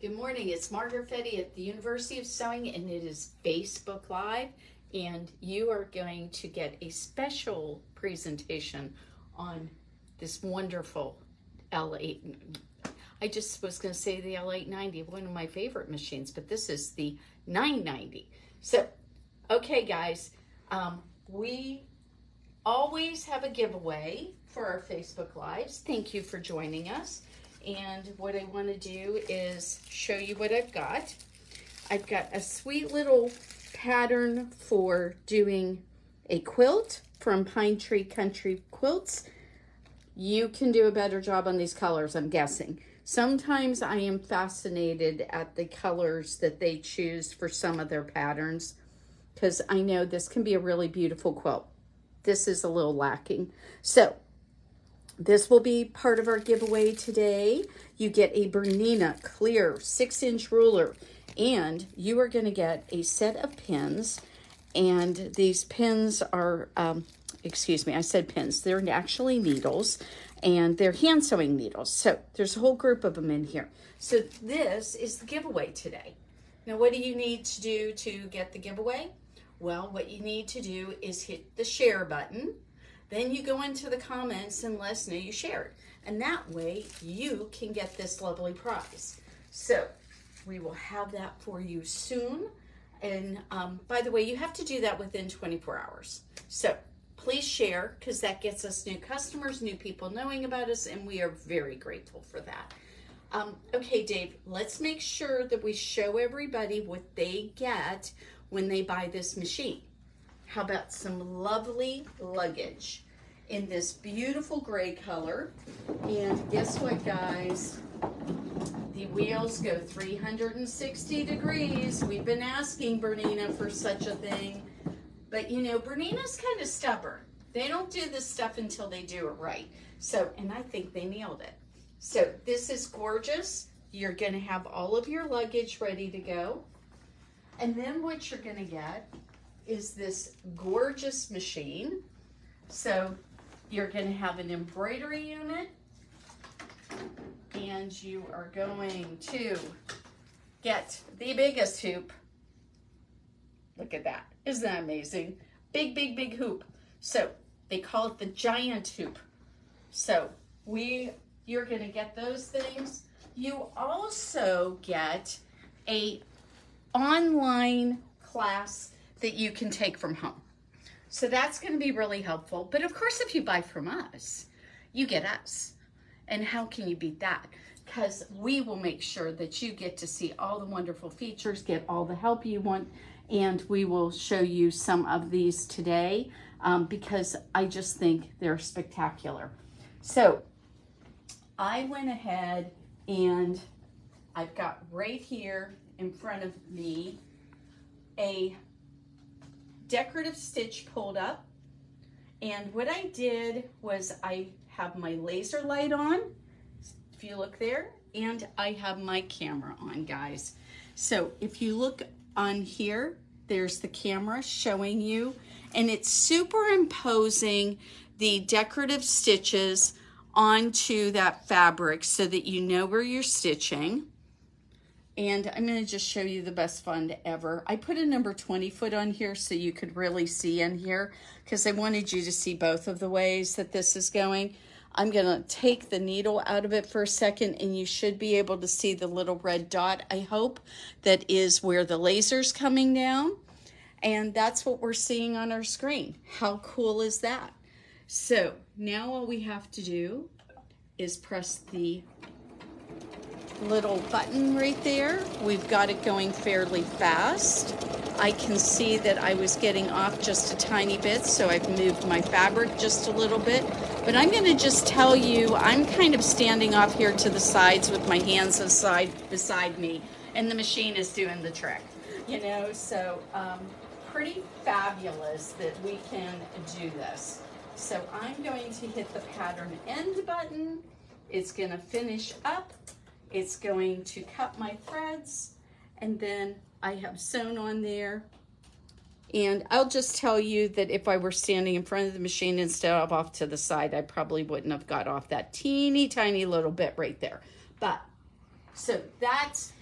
Good morning, it's Margaret Fetty at the University of Sewing, and it is Facebook Live, and you are going to get a special presentation on this wonderful L8. I just was going to say the L890, one of my favorite machines, but this is the 990. So, okay guys, we always have a giveaway for our Facebook Lives. Thank you for joining us. And what I want to do is show you what I've got. I've got a sweet little pattern for doing a quilt from Pine Tree Country Quilts. You can do a better job on these colors, I'm guessing. Sometimes I am fascinated at the colors that they choose for some of their patterns, because I know this can be a really beautiful quilt. This is a little lacking. So this will be part of our giveaway today. You get a Bernina clear 6-inch ruler, and you are going to get a set of pins. And these pins are, excuse me, I said pins. They're actually needles, and they're hand sewing needles. So there's a whole group of them in here. So this is the giveaway today. Now, what do you need to do to get the giveaway? Well, what you need to do is hit the share button. Then you go into the comments and let us know you shared. And that way you can get this lovely prize. So we will have that for you soon. And by the way, you have to do that within 24 hours. So please share, because that gets us new customers, new people knowing about us, and we are very grateful for that. Okay, Dave, let's make sure that we show everybody what they get when they buy this machine. How about some lovely luggage in this beautiful gray color? And guess what, guys? The wheels go 360 degrees. We've been asking Bernina for such a thing. But you know, Bernina's kind of stubborn. They don't do this stuff until they do it right. So, and I think they nailed it. So this is gorgeous. You're gonna have all of your luggage ready to go. And then what you're gonna get is this gorgeous machine. So you're going to have an embroidery unit, and you are going to get the biggest hoop. Look at that. Isn't that amazing? Big, big, big hoop. So they call it the giant hoop. So you're going to get those things. You also get a online class that you can take from home. So that's going to be really helpful. But of course, if you buy from us, you get us. And how can you beat that? Because we will make sure that you get to see all the wonderful features, get all the help you want, and we will show you some of these today because I just think they're spectacular. So I went ahead and I've got right here in front of me a decorative stitch pulled up, and what I did was I have my laser light on, if you look there, and I have my camera on, guys. So if you look on here, there's the camera showing you, and it's superimposing the decorative stitches onto that fabric so that you know where you're stitching. And I'm going to just show you the best fun ever. I put a number 20 foot on here so you could really see in here, because I wanted you to see both of the ways that this is going. I'm going to take the needle out of it for a second, and you should be able to see the little red dot, I hope, that is where the laser's coming down. And that's what we're seeing on our screen. How cool is that? So now all we have to do is press the little button right there. We've got it going fairly fast. I can see that I was getting off just a tiny bit, so I've moved my fabric just a little bit. But I'm going to just tell you, I'm kind of standing off here to the sides with my hands beside me, and the machine is doing the trick, you know, so pretty fabulous that we can do this. So I'm going to hit the pattern end button. It's going to finish up. It's going to cut my threads, and then I have sewn on there. And I'll just tell you that if I were standing in front of the machine instead of off to the side, I probably wouldn't have got off that teeny tiny little bit right there. But so that's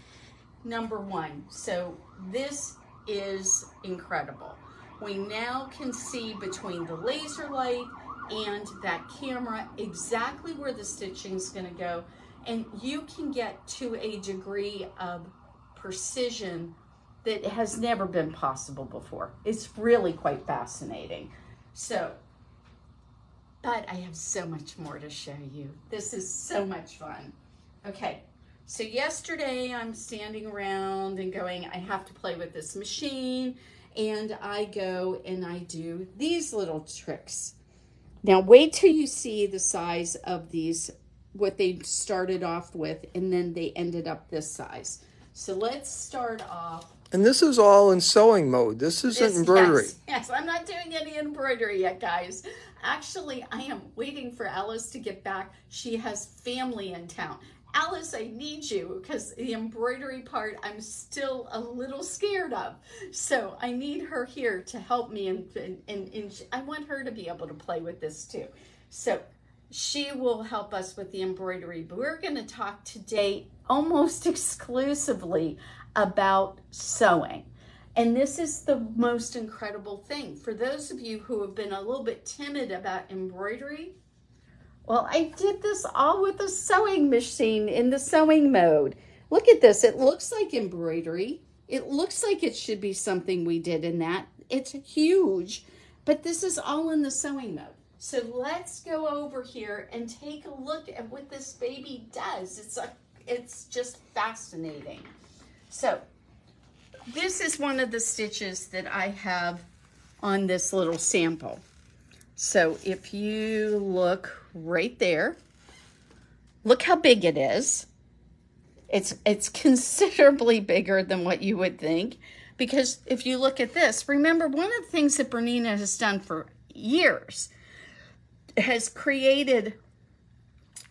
#1. So this is incredible. We now can see between the laser light and that camera exactly where the stitching is going to go, and you can get to a degree of precision that has never been possible before. It's really quite fascinating. So, but I have so much more to show you. This is so much fun. Okay, so yesterday I'm standing around and going, I have to play with this machine, and I go and I do these little tricks. Now wait till you see the size of these, what they started off with, and then they ended up this size. So let's start off. And this is all in sewing mode. This isn't embroidery. Yes, I'm not doing any embroidery yet, guys. Actually, I am waiting for Alice to get back. She has family in town. Alice, I need you, because the embroidery part I'm still a little scared of. So I need her here to help me, and I want her to be able to play with this too. So she will help us with the embroidery, but we're going to talk today almost exclusively about sewing. And this is the most incredible thing. For those of you who have been a little bit timid about embroidery, well, I did this all with a sewing machine in the sewing mode. Look at this. It looks like embroidery. It looks like it should be something we did in that. It's huge, but this is all in the sewing mode. So let's go over here and take a look at what this baby does. It's just fascinating. So this is one of the stitches that I have on this little sample. So if you look right there, look how big it is. It's considerably bigger than what you would think, because if you look at this, remember one of the things that Bernina has done for years has created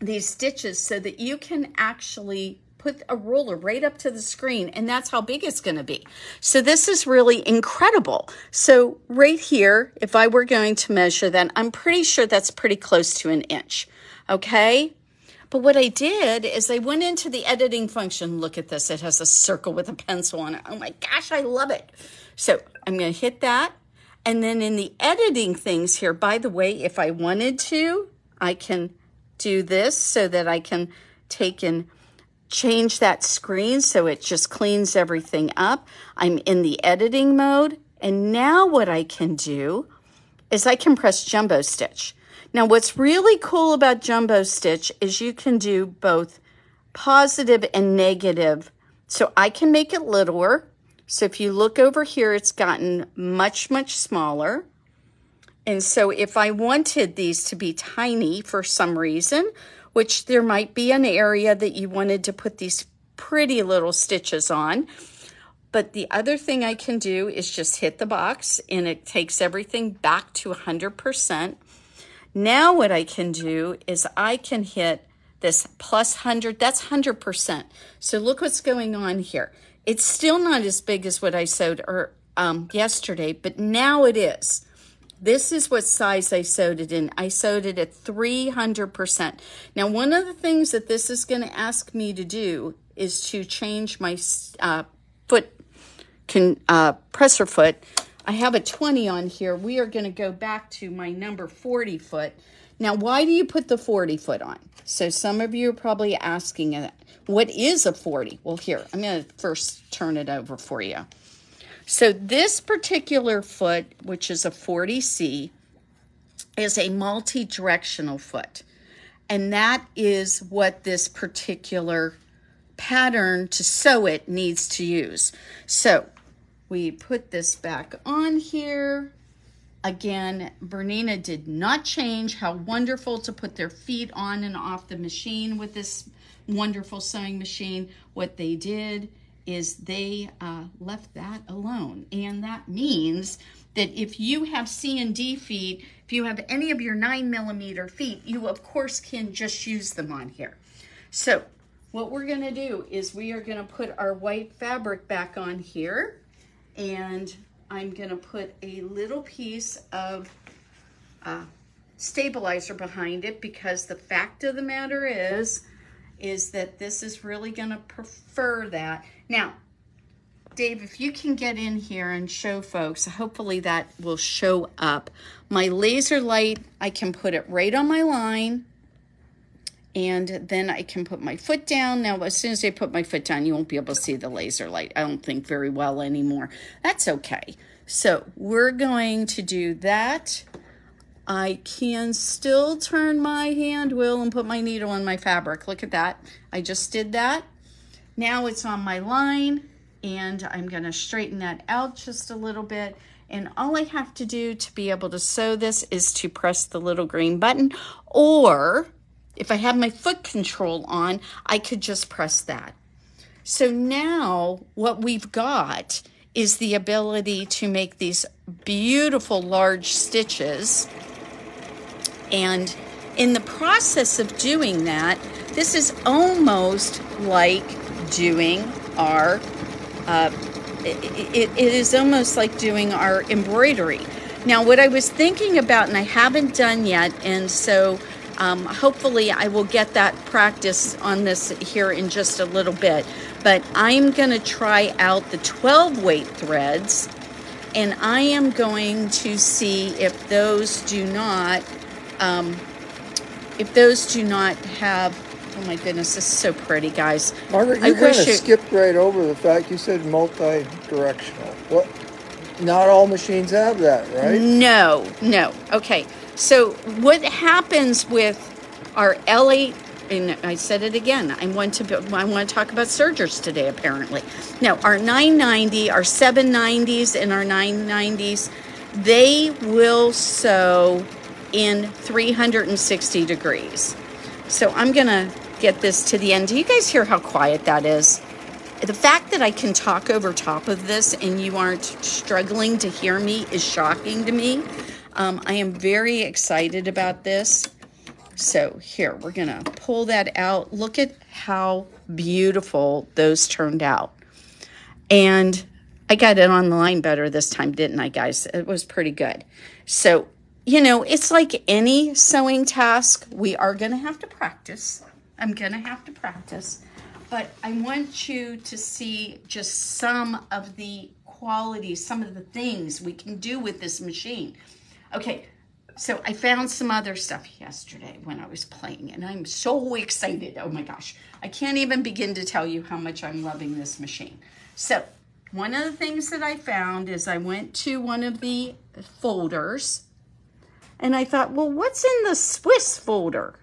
these stitches so that you can actually put a ruler right up to the screen, and that's how big it's going to be. So this is really incredible. So right here, if I were going to measure that, I'm pretty sure that's pretty close to 1 inch. Okay? But what I did is I went into the editing function. Look at this. It has a circle with a pencil on it. Oh my gosh, I love it. So I'm going to hit that. And then in the editing things here, by the way, if I wanted to, I can do this so that I can take and change that screen so it just cleans everything up. I'm in the editing mode, and now what I can do is I can press jumbo stitch. Now what's really cool about jumbo stitch is you can do both positive and negative. So I can make it littler. So if you look over here, it's gotten much, much smaller. And so if I wanted these to be tiny for some reason, which there might be an area that you wanted to put these pretty little stitches on. But the other thing I can do is just hit the box, and it takes everything back to 100%. Now what I can do is I can hit this plus 100, that's 100%. So look what's going on here. It's still not as big as what I sewed yesterday, but now it is. This is what size I sewed it in. I sewed it at 300%. Now, one of the things that this is going to ask me to do is to change my presser foot. I have a 20 on here. We are going to go back to my number 40 foot. Now, why do you put the 40 foot on? So some of you are probably asking, what is a 40? Well, here, I'm going to first turn it over for you. So this particular foot, which is a 40C, is a multi-directional foot. And that is what this particular pattern to sew it needs to use. So we put this back on here. Again, Bernina did not change how wonderful to put their feet on and off the machine with this wonderful sewing machine. What they did is they left that alone. And that means that if you have C and D feet, if you have any of your 9mm feet, you of course can just use them on here. So what we're gonna do is we are gonna put our white fabric back on here, and I'm gonna put a little piece of stabilizer behind it, because the fact of the matter is that this is really gonna prefer that. Now, Dave, if you can get in here and show folks, hopefully that will show up. My laser light, I can put it right on my line, and then I can put my foot down. Now, as soon as I put my foot down, you won't be able to see the laser light, I don't think, very well anymore. That's okay. So we're going to do that. I can still turn my hand wheel and put my needle in my fabric. Look at that. I just did that. Now it's on my line, and I'm going to straighten that out just a little bit. And all I have to do to be able to sew this is to press the little green button, or if I have my foot control on, I could just press that. So now what we've got is the ability to make these beautiful large stitches. And in the process of doing that, this is almost like doing our, it is almost like doing our embroidery. Now, what I was thinking about, and I haven't done yet, and so hopefully I will get that practice on this here in just a little bit, but I'm going to try out the 12 weight threads, and I am going to see if those do not have, oh my goodness, this is so pretty, guys. Margaret, you kind of skipped right over the fact you said multi-directional. What? Not all machines have that, right? No. Okay. So what happens with our L8, and I said it again, I want to talk about sergers today, apparently. Now, our 990, our 790s, and our 990s, they will sew in 360 degrees. So I'm going to get this to the end. Do you guys hear how quiet that is? The fact that I can talk over top of this and you aren't struggling to hear me is shocking to me. I am very excited about this. So here, we're going to pull that out. Look at how beautiful those turned out. And I got it on the line better this time, didn't I, guys? It was pretty good. So, you know, it's like any sewing task. We are going to have to practice. I'm going to have to practice. But I want you to see just some of the qualities, some of the things we can do with this machine. Okay, so I found some other stuff yesterday when I was playing, and I'm so excited. Oh my gosh, I can't even begin to tell you how much I'm loving this machine. So one of the things that I found is I went to one of the folders, and I thought, well, what's in the Swiss folder?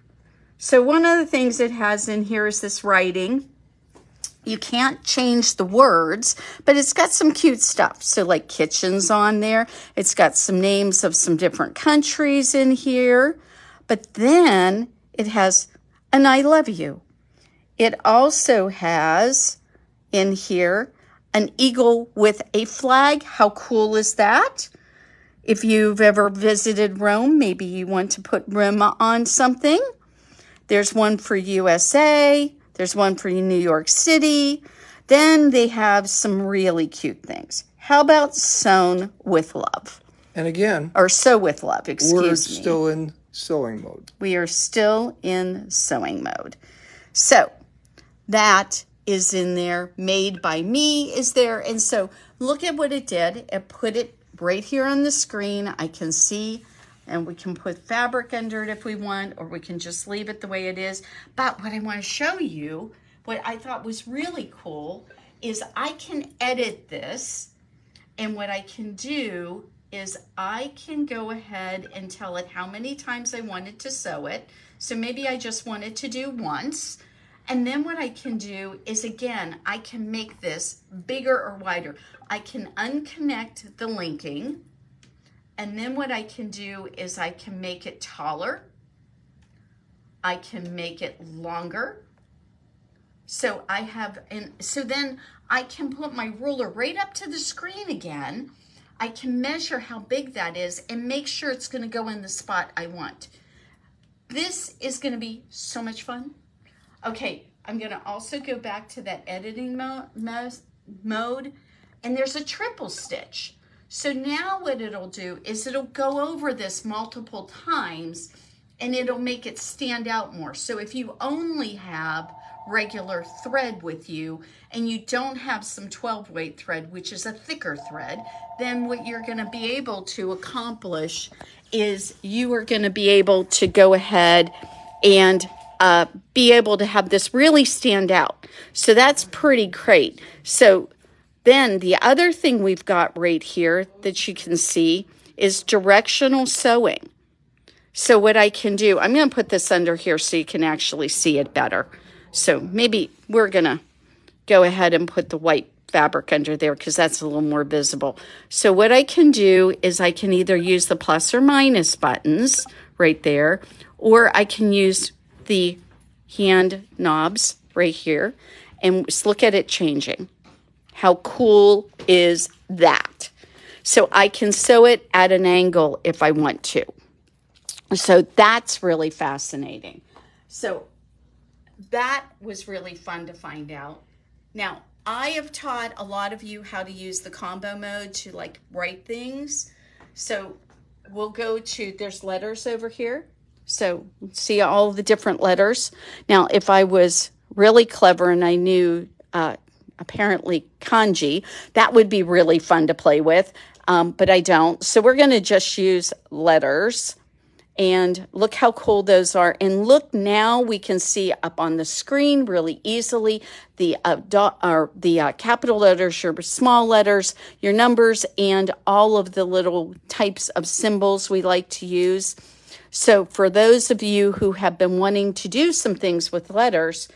So one of the things it has in here is this writing. You can't change the words, but it's got some cute stuff. So like kitchens on there. It's got some names of some different countries in here. But then it has an I love you. It also has in here an eagle with a flag. How cool is that? If you've ever visited Rome, maybe you want to put Rome on something. There's one for USA. There's one for New York City. Then they have some really cute things. How about sewn with love? And again, or sew with love, excuse me. We're still in sewing mode. We are still in sewing mode. So that is in there. Made by Me is there. And so look at what it did. It put it right here on the screen. I can see. And we can put fabric under it if we want, or we can just leave it the way it is. But what I want to show you, what I thought was really cool, is I can edit this. And what I can do is I can go ahead and tell it how many times I wanted to sew it. So maybe I just wanted to do once. And then what I can do is, again, I can make this bigger or wider. I can unconnect the linking. And then what I can do is I can make it taller. I can make it longer. So I have, and so then I can put my ruler right up to the screen again. I can measure how big that is and make sure it's going to go in the spot I want. This is going to be so much fun. Okay, I'm going to also go back to that editing mode, and there's a triple stitch. So now what it'll do is it'll go over this multiple times, and it'll make it stand out more. So if you only have regular thread with you and you don't have some 12 weight thread, which is a thicker thread, then what you're going to be able to accomplish is you are going to be able to go ahead and be able to have this really stand out. So that's pretty great. So then the other thing we've got right here that you can see is directional sewing. So what I can do, I'm going to put this under here so you can actually see it better. So maybe we're going to go ahead and put the white fabric under there because that's a little more visible. So what I can do is I can either use the plus or minus buttons right there, or I can use the hand knobs right here and just look at it changing. How cool is that? So I can sew it at an angle if I want to. So that's really fascinating. So that was really fun to find out. Now, I have taught a lot of you how to use the combo mode to like write things. So we'll go to, there's letters over here. So see all the different letters. Now, if I was really clever and I knew apparently kanji, that would be really fun to play with, but I don't. So we're going to just use letters. And look how cool those are. And look, now we can see up on the screen really easily the capital letters, your small letters, your numbers, and all of the little types of symbols we like to use. So for those of you who have been wanting to do some things with letters,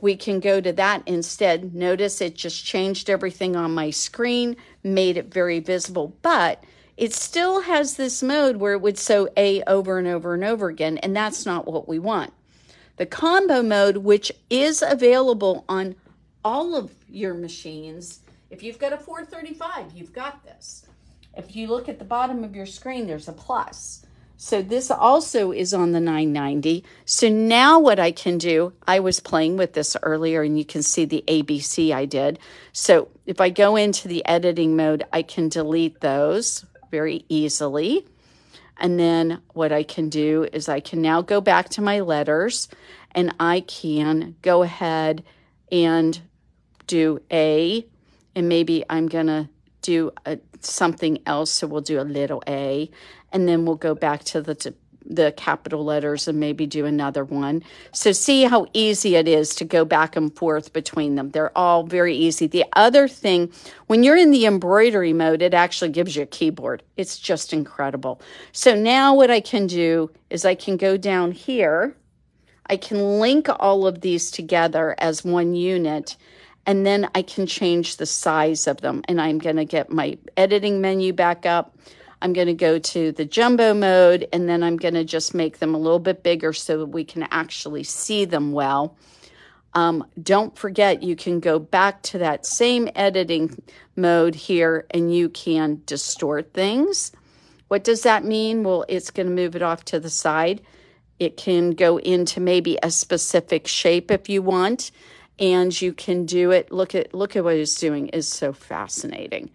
we can go to that instead. Notice it just changed everything on my screen, made it very visible, but it still has this mode where it would sew A over and over and over again, and that's not what we want. The combo mode, which is available on all of your machines, if you've got a 435, you've got this. If you look at the bottom of your screen, there's a plus. So this also is on the 990. So now what I can do, I was playing with this earlier and you can see the ABC I did. So if I go into the editing mode, I can delete those very easily. And then what I can do is I can now go back to my letters and I can go ahead and do A, and maybe I'm going to do something else. So we'll do a little A, and then we'll go back to the capital letters and maybe do another one. So see how easy it is to go back and forth between them. They're all very easy. The other thing, when you're in the embroidery mode, it actually gives you a keyboard. It's just incredible. So now what I can do is I can go down here. I can link all of these together as one unit, and then I can change the size of them. And I'm going to get my editing menu back up. I'm going to go to the jumbo mode, and then I'm going to just make them a little bit bigger so that we can actually see them well. Don't forget, you can go back to that same editing mode here, and you can distort things. What does that mean? Well, it's going to move it off to the side. It can go into maybe a specific shape if you want, and you can do it. Look at what it's doing. Is so fascinating.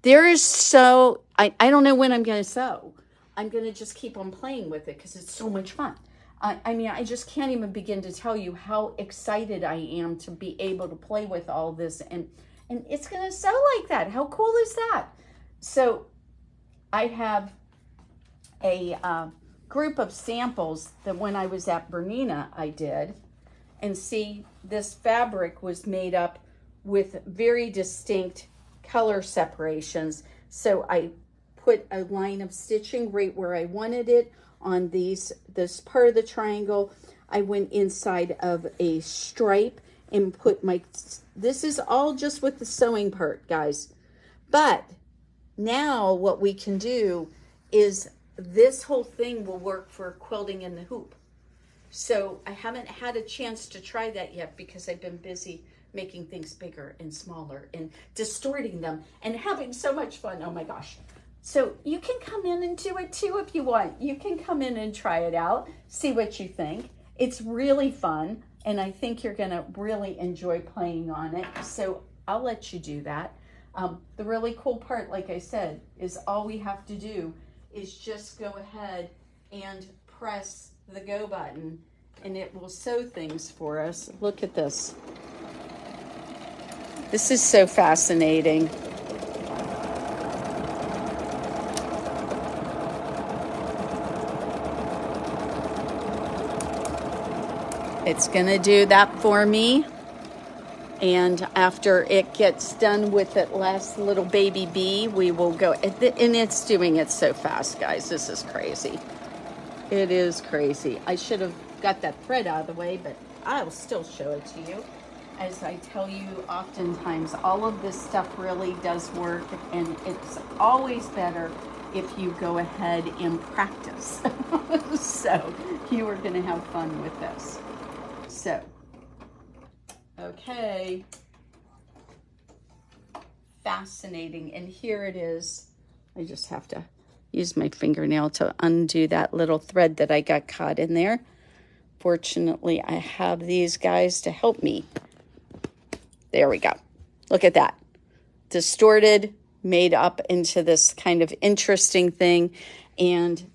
There is so, I don't know when I'm going to sew. I'm going to just keep on playing with it because it's so much fun. I mean, I just can't even begin to tell you how excited I am to be able to play with all this. And it's going to sew like that. How cool is that? So I have a group of samples that when I was at Bernina, I did. And see, this fabric was made up with very distinct color separations. So I put a line of stitching right where I wanted it on this part of the triangle. I went inside of a stripe and put this is all just with the sewing part, guys. But now what we can do is this whole thing will work for quilting in the hoop. So I haven't had a chance to try that yet because I've been busy making things bigger and smaller and distorting them and having so much fun. Oh my gosh. So you can come in and do it too if you want. You can come in and try it out, see what you think. It's really fun, and I think you're going to really enjoy playing on it. So I'll let you do that. The really cool part, like I said, is all we have to do is just go ahead and press the go button, and it will sew things for us. Look at this. This is so fascinating. It's gonna do that for me. And after it gets done with that last little baby bee, we will go, and it's doing it so fast, guys. This is crazy. It is crazy. I should have got that thread out of the way, but I'll still show it to you. As I tell you oftentimes, all of this stuff really does work, and it's always better if you go ahead and practice. So you are gonna have fun with this. So, okay, fascinating. And here it is. I just have to use my fingernail to undo that little thread that I got caught in there. Fortunately, I have these guys to help me. There we go. Look at that. Distorted, made up into this kind of interesting thing. And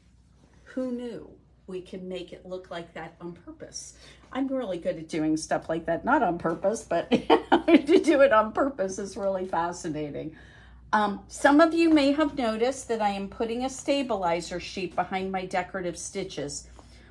who knew we could make it look like that on purpose? I'm really good at doing stuff like that, not on purpose, but to do it on purpose is really fascinating. Some of you may have noticed that I am putting a stabilizer sheet behind my decorative stitches.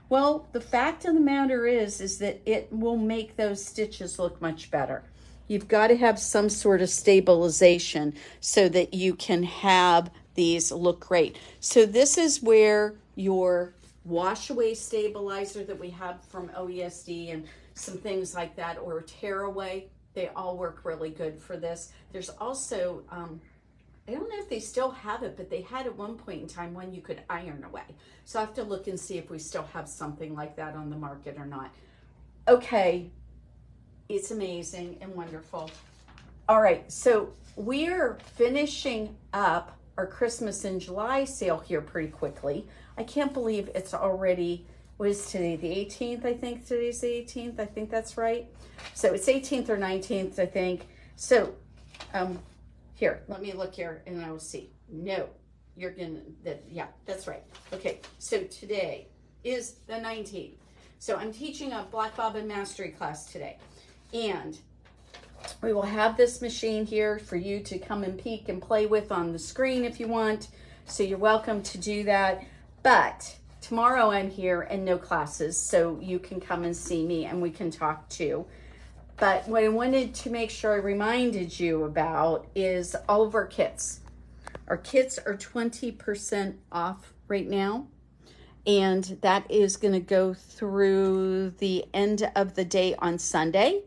Well, the fact of the matter is that it will make those stitches look much better. You've got to have some sort of stabilization so that you can have these look great. So this is where your wash away stabilizer that we have from OESD and some things like that, or tearaway, they all work really good for this. There's also, I don't know if they still have it, but they had at one point in time one you could iron away. So I have to look and see if we still have something like that on the market or not. Okay, it's amazing and wonderful. All right, so we're finishing up our Christmas in July sale here pretty quickly. I can't believe it's already, what is today, the 18th, I think. Today's the 18th, I think that's right. So it's 18th or 19th, I think. So here, let me look here and I will see. No, you're gonna, yeah, that's right. Okay, so today is the 19th. So I'm teaching a Black Bobbin Mastery class today. And we will have this machine here for you to come and peek and play with on the screen if you want. So you're welcome to do that. But tomorrow I'm here and no classes, so you can come and see me and we can talk too. But what I wanted to make sure I reminded you about is all of our kits. Our kits are 20% off right now. And that is going to go through the end of the day on Sunday.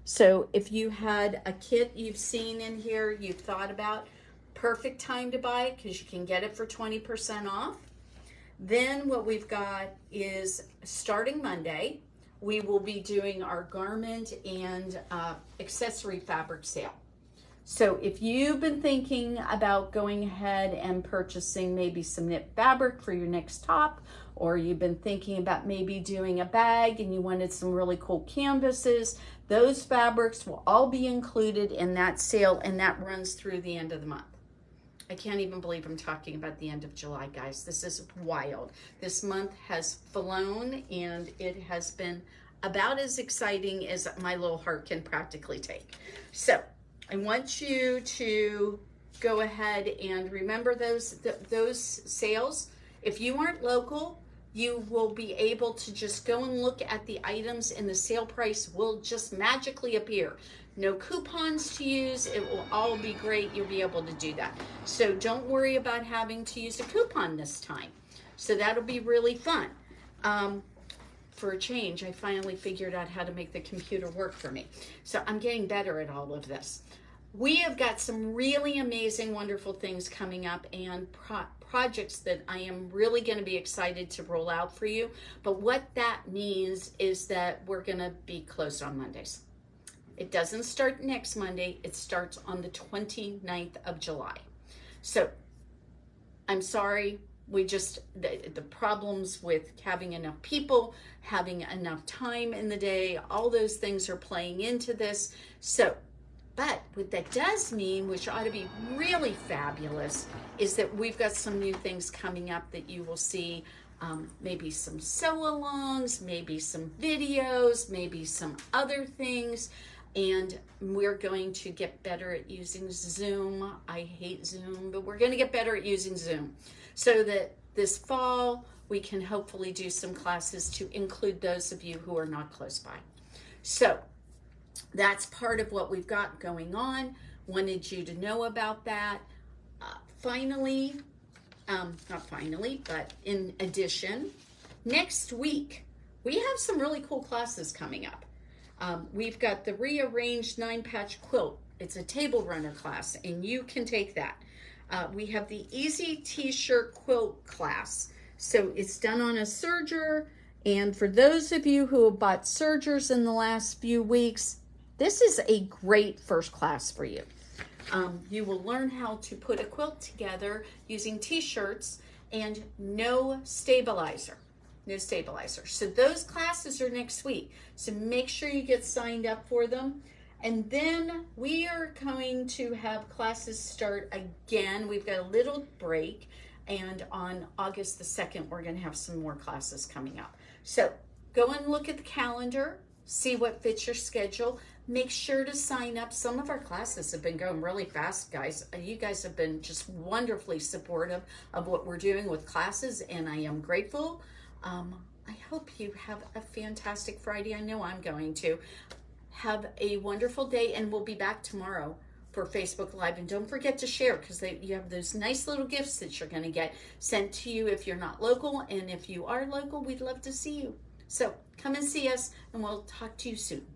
So if you had a kit you've seen in here, you've thought about, perfect time to buy it because you can get it for 20% off. Then what we've got is starting Monday, we will be doing our garment and accessory fabric sale. So if you've been thinking about going ahead and purchasing maybe some knit fabric for your next top, or you've been thinking about maybe doing a bag and you wanted some really cool canvases, those fabrics will all be included in that sale, and that runs through the end of the month. I can't even believe I'm talking about the end of July, guys. This is wild. This month has flown and it has been about as exciting as my little heart can practically take. So I want you to go ahead and remember those sales. If you aren't local, you will be able to just go and look at the items and the sale price will just magically appear. No coupons to use. It will all be great. You'll be able to do that. So don't worry about having to use a coupon this time. So that'll be really fun. For a change, I finally figured out how to make the computer work for me. So I'm getting better at all of this. We have got some really amazing, wonderful things coming up and projects that I am really going to be excited to roll out for you. But what that means is that we're going to be closed on Mondays. It doesn't start next Monday. It starts on the 29th of July. So I'm sorry. We just, the problems with having enough people, having enough time in the day, all those things are playing into this. So, but what that does mean, which ought to be really fabulous, is that we've got some new things coming up that you will see maybe some sew-alongs, maybe some videos, maybe some other things. And we're going to get better at using Zoom. I hate Zoom, but we're going to get better at using Zoom so that this fall we can hopefully do some classes to include those of you who are not close by. So that's part of what we've got going on. Wanted you to know about that. Finally, not finally, but in addition, next week we have some really cool classes coming up. We've got the Rearranged 9-Patch Quilt. It's a table runner class, and you can take that. We have the Easy T-Shirt Quilt class. So it's done on a serger, and for those of you who have bought sergers in the last few weeks, this is a great first class for you. You will learn how to put a quilt together using T-shirts and no stabilizer. No stabilizer. So those classes are next week. So make sure you get signed up for them. And then we are going to have classes start again. We've got a little break. And on August the 2nd, we're going to have some more classes coming up. So go and look at the calendar, see what fits your schedule. Make sure to sign up. Some of our classes have been going really fast, guys. You guys have been just wonderfully supportive of what we're doing with classes, and I am grateful. I hope you have a fantastic Friday. I know I'm going to. Have a wonderful day, and we'll be back tomorrow for Facebook Live. And don't forget to share, because you have those nice little gifts that you're going to get sent to you if you're not local. And if you are local, we'd love to see you. So come and see us, and we'll talk to you soon.